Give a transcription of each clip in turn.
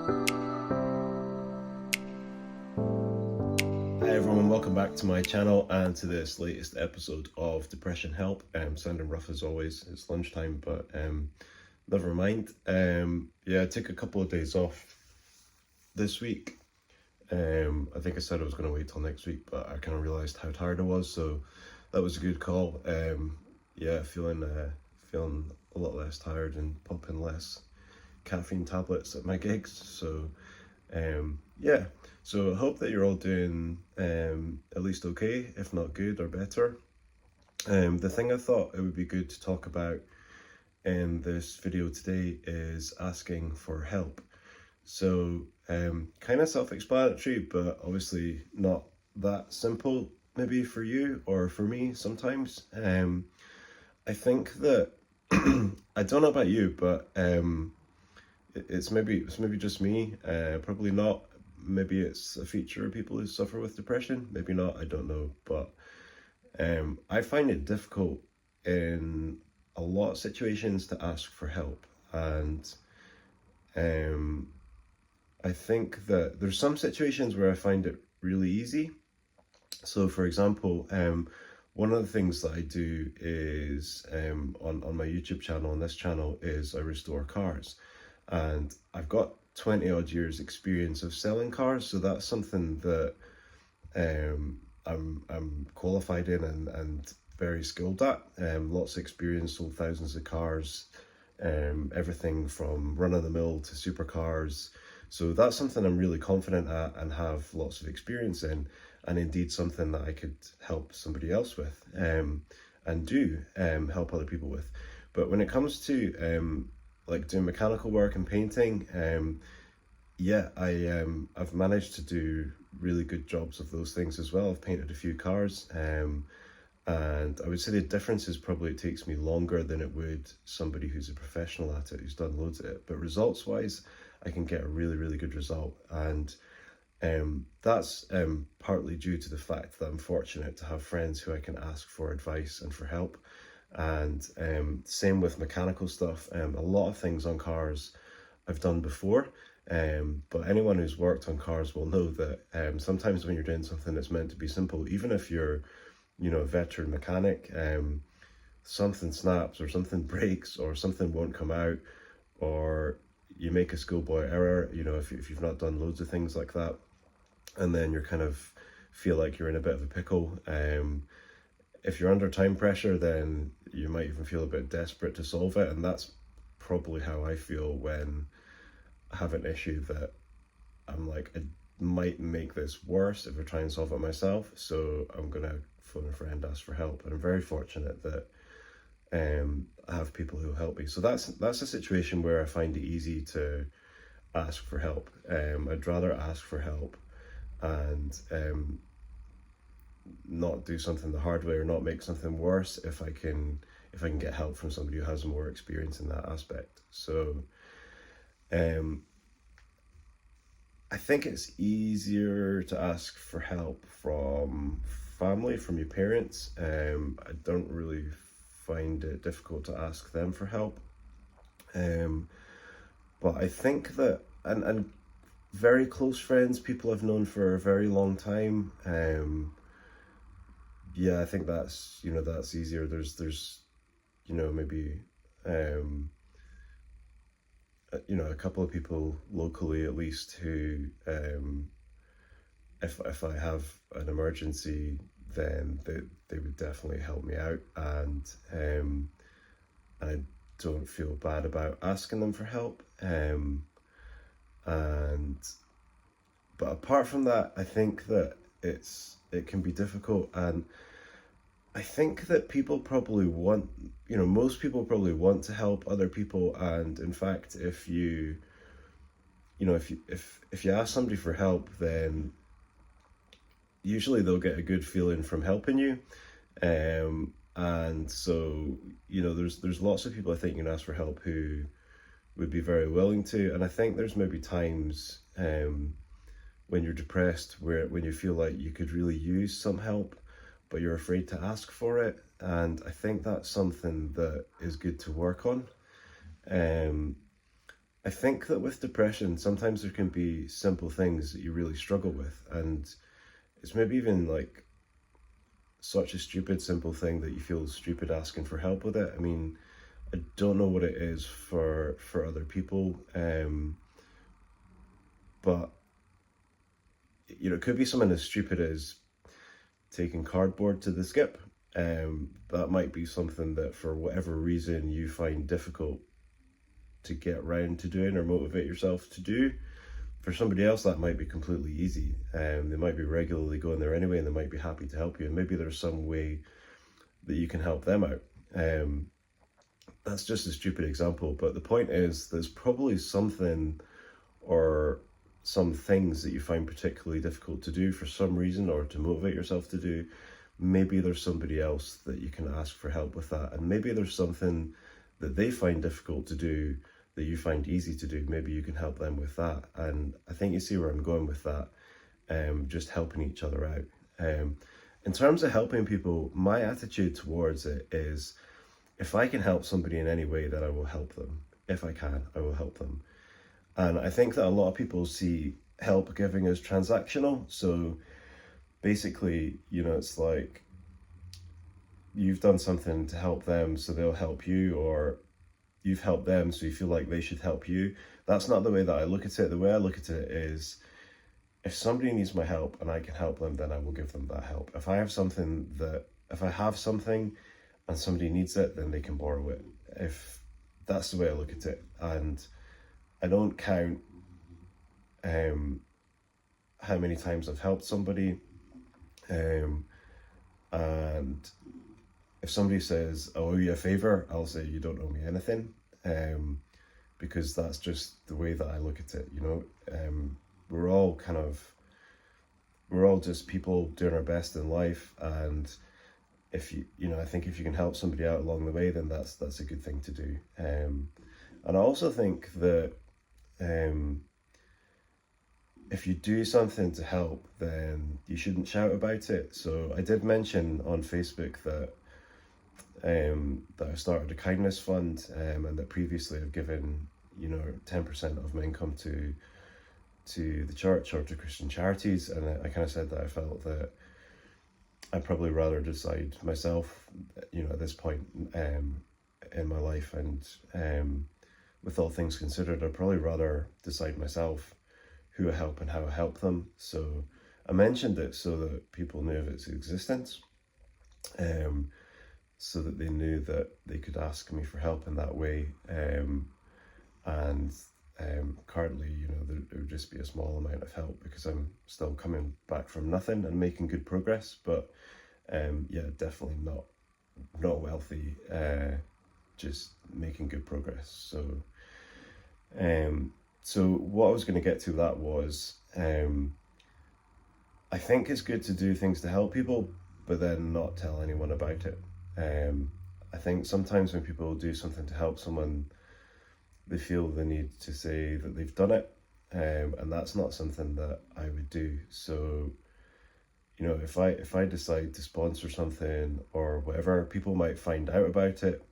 Hi everyone, welcome back to my channel and to this latest episode of Depression Help. Sounding rough as always, it's lunchtime, but never mind. I took a couple of days off this week. I think I said I was going to wait till next week, but I kind of realised how tired I was, so that was a good call. Feeling a lot less tired and pumping less caffeine tablets at my gigs, so so I hope that you're all doing at least okay, if not good or better. The thing I thought it would be good to talk about in this video today is asking for help. So kind of self-explanatory, but obviously not that simple maybe for you or for me sometimes. I think that I don't know about you, but it's maybe just me, probably not. Maybe it's a feature of people who suffer with depression, maybe not, I don't know, but I find it difficult in a lot of situations to ask for help, and I think that there's some situations where I find it really easy. So for example, one of the things that I do is on my YouTube channel, on this channel, is I restore cars. And I've got 20 odd years experience of selling cars, so that's something that I'm qualified in and very skilled at. Lots of experience, sold thousands of cars, everything from run-of-the-mill to supercars. So that's something I'm really confident at and have lots of experience in, and indeed something that I could help somebody else with, and do help other people with. But when it comes to like doing mechanical work and painting, I've managed to do really good jobs of those things as well. I've painted a few cars, and I would say the difference is probably it takes me longer than it would somebody who's a professional at it, who's done loads of it. But results wise, I can get a really good result, and that's partly due to the fact that I'm fortunate to have friends who I can ask for advice and for help. And same with mechanical stuff. A lot of things on cars I've done before, but anyone who's worked on cars will know that sometimes when you're doing something that's meant to be simple, even if you're a veteran mechanic, something snaps or something breaks or something won't come out, or you make a schoolboy error, if you've not done loads of things like that, and then you're kind of feel like you're in a bit of a pickle. If you're under time pressure, then you might even feel a bit desperate to solve it, and that's probably how I feel when I have an issue that I'm like, I might make this worse if I try and solve it myself, so I'm gonna phone a friend, ask for help, and I'm very fortunate that I have people who help me. So that's a situation where I find it easy to ask for help. I'd rather ask for help and not do something the hard way or not make something worse if I can get help from somebody who has more experience in that aspect. So I think it's easier to ask for help from family, from your parents. I don't really find it difficult to ask them for help. But I think that, and very close friends, people I've known for a very long time, I think that's easier. There's maybe a couple of people locally at least who, if I have an emergency, then they would definitely help me out, and I don't feel bad about asking them for help. But apart from that, I think that it can be difficult, and I think that people probably want, most people probably want to help other people, and in fact, if you ask somebody for help, then usually they'll get a good feeling from helping you, and so there's lots of people I think you can ask for help who would be very willing to, and I think there's maybe times when you're depressed when you feel like you could really use some help, but you're afraid to ask for it, and I think that's something that is good to work on. I think that with depression, sometimes there can be simple things that you really struggle with, and it's maybe even like such a stupid, simple thing that you feel stupid asking for help with it. I mean, I don't know what it is for other people, but it could be something as stupid as taking cardboard to the skip. That might be something that, for whatever reason, you find difficult to get round to doing or motivate yourself to do. For somebody else, that might be completely easy. They might be regularly going there anyway, and they might be happy to help you. And maybe there's some way that you can help them out. That's just a stupid example, but the point is there's probably something or some things that you find particularly difficult to do for some reason, or to motivate yourself to do. Maybe there's somebody else that you can ask for help with that, and maybe there's something that they find difficult to do that you find easy to do. Maybe you can help them with that. And I think you see where I'm going with that. Just helping each other out. In terms of helping people, my attitude towards it is, if I can help somebody in any way, then I will help them. If I can, I will help them. And I think that a lot of people see help giving as transactional. So basically, it's like you've done something to help them, so they'll help you, or you've helped them, so you feel like they should help you. That's not the way that I look at it. The way I look at it is, if somebody needs my help and I can help them, then I will give them that help. If I have something and somebody needs it, then they can borrow it. If that's the way I look at it. And I don't count how many times I've helped somebody. And if somebody says, "I owe you a favor," I'll say, "You don't owe me anything," because that's just the way that I look at it. We're all just people doing our best in life, and I think if you can help somebody out along the way, then that's a good thing to do. And I also think that if you do something to help, then you shouldn't shout about it. So I did mention on Facebook that I started a kindness fund, and that previously I've given 10% of my income to the church or to Christian charities, and I kind of said that I felt that I'd probably rather decide myself, at this point in my life, and with all things considered, I'd probably rather decide myself who I help and how I help them. So I mentioned it so that people knew of its existence, so that they knew that they could ask me for help in that way. And currently, there would just be a small amount of help because I'm still coming back from nothing and making good progress. But definitely not wealthy, just making good progress. So what I was going to get to that was, I think it's good to do things to help people, but then not tell anyone about it. I think sometimes when people do something to help someone, they feel the need to say that they've done it, and that's not something that I would do. So, if I decide to sponsor something or whatever, people might find out about it.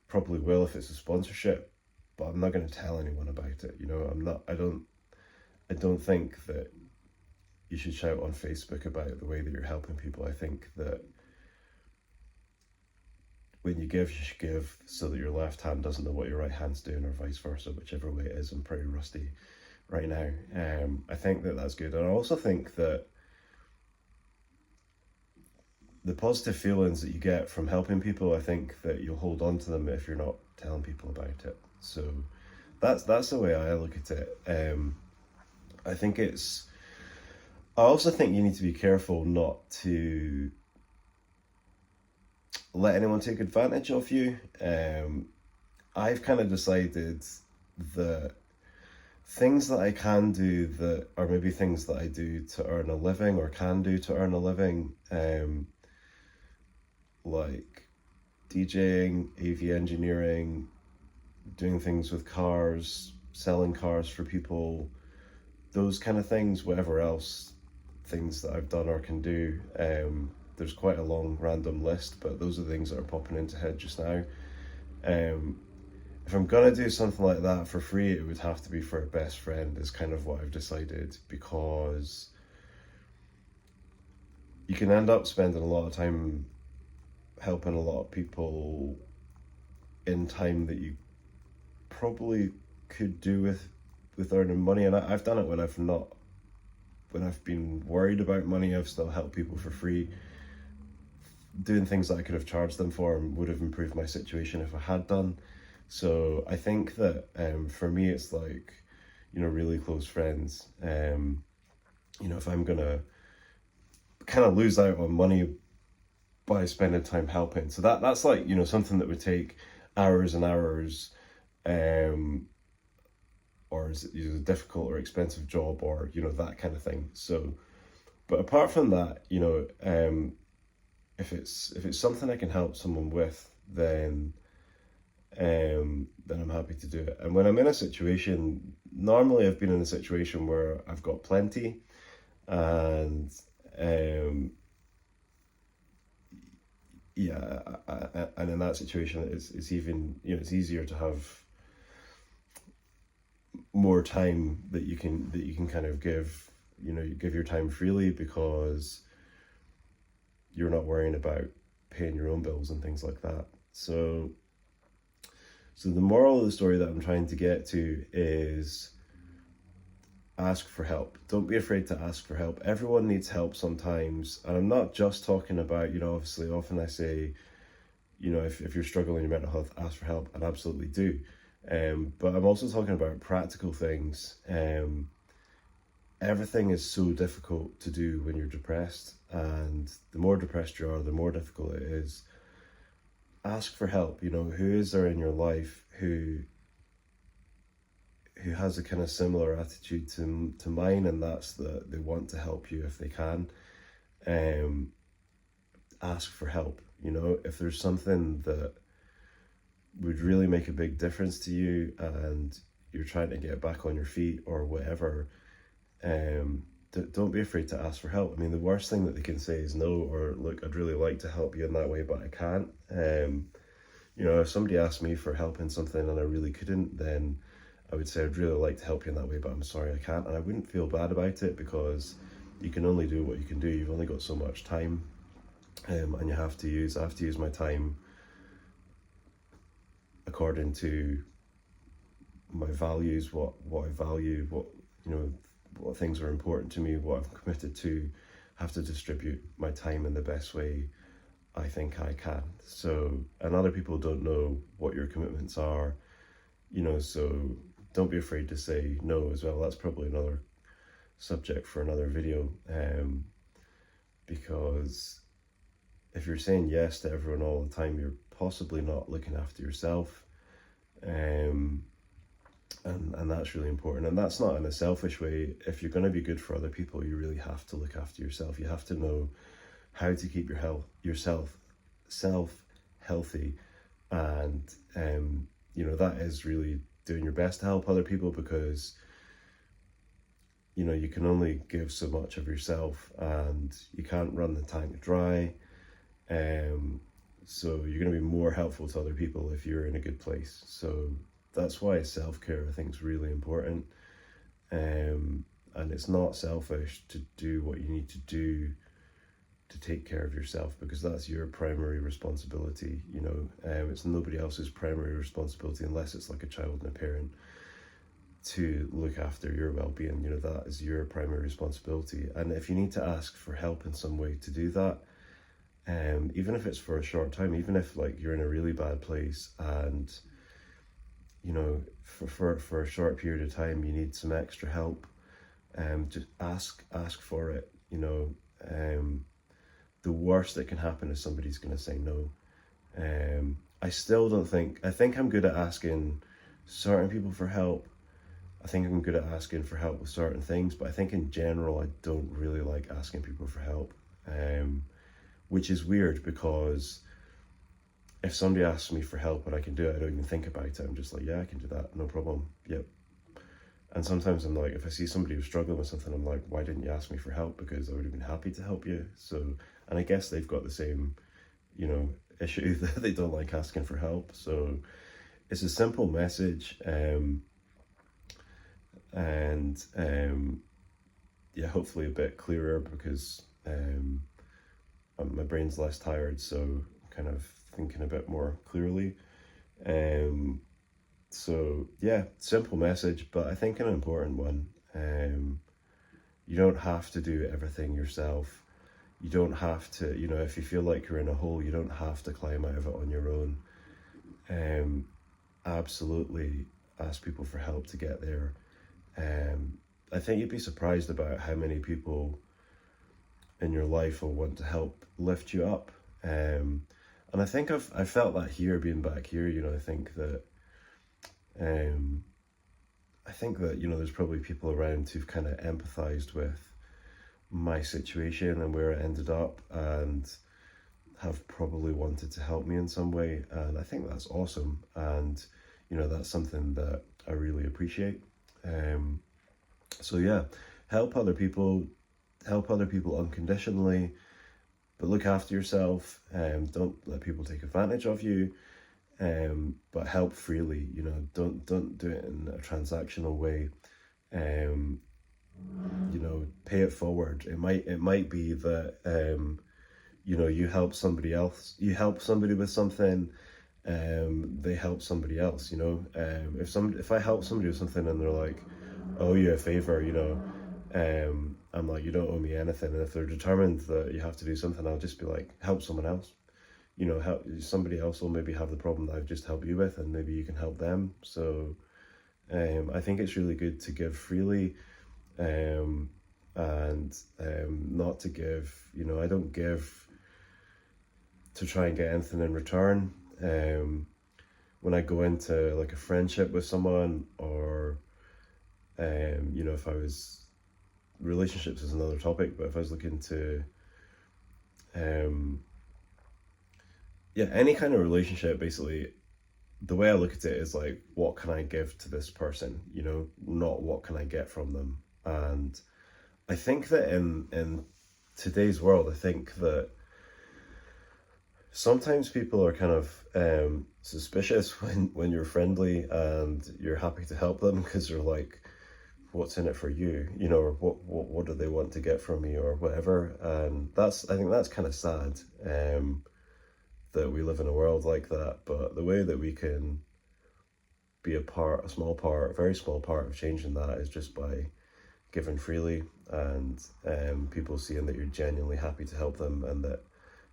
Probably will if it's a sponsorship, but I'm not going to tell anyone about it. I don't think that you should shout on Facebook about the way that you're helping people. I think that when you give, you should give so that your left hand doesn't know what your right hand's doing, or vice versa, whichever way it is. I'm pretty rusty right now. I think that that's good. And I also think that the positive feelings that you get from helping people, I think that you'll hold on to them if you're not telling people about it. So that's the way I look at it. I also think you need to be careful not to let anyone take advantage of you. I've kind of decided that things that I can do that are maybe things that I do to earn a living, or can do to earn a living, like DJing, AV engineering, doing things with cars, selling cars for people, those kind of things, whatever else things that I've done or can do. There's quite a long random list, but those are the things that are popping into head just now. if I'm gonna do something like that for free, it would have to be for a best friend, is kind of what I've decided, because you can end up spending a lot of time helping a lot of people in time that you probably could do with earning money. And I've done it when I've been worried about money. I've still helped people for free, doing things that I could have charged them for and would have improved my situation if I had done. So I think that for me, it's like, really close friends. If I'm gonna kind of lose out on money by spending time helping, so that's like, something that would take hours and hours, or is a difficult or expensive job, or that kind of thing. So, but apart from that, if it's something I can help someone with, then I'm happy to do it. And when I'm in a situation, normally I've been in a situation where I've got plenty, and yeah, and in that situation, it's even, it's easier to have more time that you can kind of give, you give your time freely, because you're not worrying about paying your own bills and things like that. So the moral of the story that I'm trying to get to is ask for help. Don't be afraid to ask for help. Everyone needs help sometimes. And I'm not just talking about, obviously often I say, if you're struggling with your mental health, ask for help, and absolutely do. But I'm also talking about practical things. Everything is so difficult to do when you're depressed, and the more depressed you are, the more difficult it is. Ask for help. Who is there in your life who has a kind of similar attitude to mine, and that's that they want to help you if they can. Ask for help. If there's something that would really make a big difference to you and you're trying to get back on your feet or whatever, don't be afraid to ask for help. I mean, the worst thing that they can say is no, or look, I'd really like to help you in that way, but I can't. If somebody asked me for help in something and I really couldn't, then I would say I'd really like to help you in that way, but I'm sorry, I can't. And I wouldn't feel bad about it, because you can only do what you can do. You've only got so much time, and I have to use my time according to my values, what I value, what things are important to me, what I'm committed to. Have to distribute my time in the best way I think I can. So, and other people don't know what your commitments are, so don't be afraid to say no as well. That's probably another subject for another video, because if you're saying yes to everyone all the time, you're possibly not looking after yourself, and that's really important. And that's not in a selfish way. If you're going to be good for other people, you really have to look after yourself. You have to know how to keep yourself healthy, and that is really doing your best to help other people, because you can only give so much of yourself, and you can't run the tank dry. So you're going to be more helpful to other people if you're in a good place. So that's why self-care, I think, is really important. And it's not selfish to do what you need to do to take care of yourself, because that's your primary responsibility. It's nobody else's primary responsibility, unless it's like a child and a parent, to look after your well-being. That is your primary responsibility. And if you need to ask for help in some way to do that, even if it's for a short time, even if like you're in a really bad place and for a short period of time you need some extra help, just ask for it. The worst that can happen is somebody's going to say no. I think I'm good at asking certain people for help. I think I'm good at asking for help with certain things, but I think in general I don't really like asking people for help, which is weird, because if somebody asks me for help and I can do it, I don't even think about it. I'm just like, yeah, I can do that, no problem, yep. And sometimes I'm like, if I see somebody who's struggling with something, I'm like, why didn't you ask me for help? Because I would have been happy to help you. So, and I guess they've got the same, issue that they don't like asking for help. So it's a simple message, and yeah, hopefully a bit clearer, because my brain's less tired, so I'm kind of thinking a bit more clearly. So yeah, simple message, but I think an important one. You don't have to do everything yourself. You don't have to, you know, if you feel like you're in a hole, you don't have to climb out of it on your own. Absolutely ask people for help to get there. I think you'd be surprised about how many people in your life will want to help lift you up. And I think I felt that here, being back here. You know, I think that you know, there's probably people around who've kind of empathized with my situation and where I ended up, and have probably wanted to help me in some way. And I think that's awesome. And you know, that's something that I really appreciate. So yeah, help other people unconditionally, but look after yourself. Don't let people take advantage of you. But help freely. You know, don't do it in a transactional way. You know, pay it forward. It might be that you know, you help somebody else. You help somebody with something. They help somebody else. You know, if I help somebody with something and they're like, "Oh, you a favor," you know, I'm like, "You don't owe me anything." And if they're determined that you have to do something, I'll just be like, "Help someone else." You know, help somebody else will maybe have the problem that I've just helped you with, and maybe you can help them. So I think it's really good to give freely, and not to give. You know, I don't give to try and get anything in return. When I go into like a friendship with someone, or you know, if I was, relationships is another topic, but if I was looking to yeah, any kind of relationship, basically, the way I look at it is like, what can I give to this person? You know, not what can I get from them. And I think that in today's world, I think that sometimes people are kind of suspicious when you're friendly and you're happy to help them, because they're like, what's in it for you? You know, or what do they want to get from me, or whatever. And I think that's kind of sad. That we live in a world like that, but the way that we can be a very small part of changing that is just by giving freely, and people seeing that you're genuinely happy to help them, and that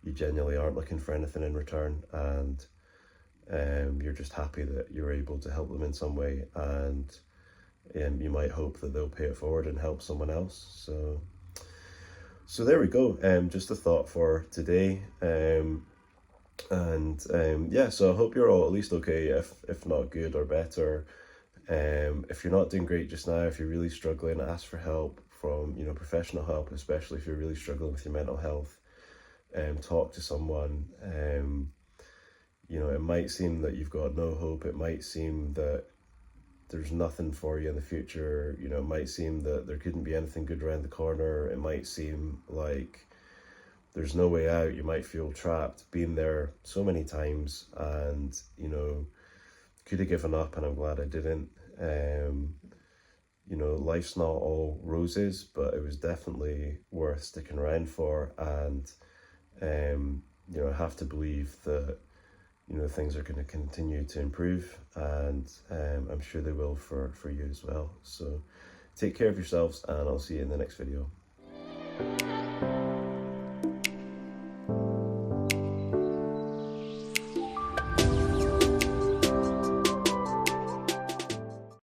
you genuinely aren't looking for anything in return, and you're just happy that you're able to help them in some way, and you might hope that they'll pay it forward and help someone else. So there we go. Just a thought for today. And yeah, so I hope you're all at least okay, if not good or better. If you're not doing great just now, if you're really struggling, ask for help from, you know, professional help, especially if you're really struggling with your mental health. Talk to someone. You know, it might seem that you've got no hope. It might seem that there's nothing for you in the future. You know, it might seem that there couldn't be anything good around the corner. It might seem like there's no way out. You might feel trapped. Been there so many times, and you know, could have given up, and I'm glad I didn't. You know, life's not all roses, but it was definitely worth sticking around for. And you know, I have to believe that, you know, things are going to continue to improve, and I'm sure they will for you as well. So take care of yourselves, and I'll see you in the next video.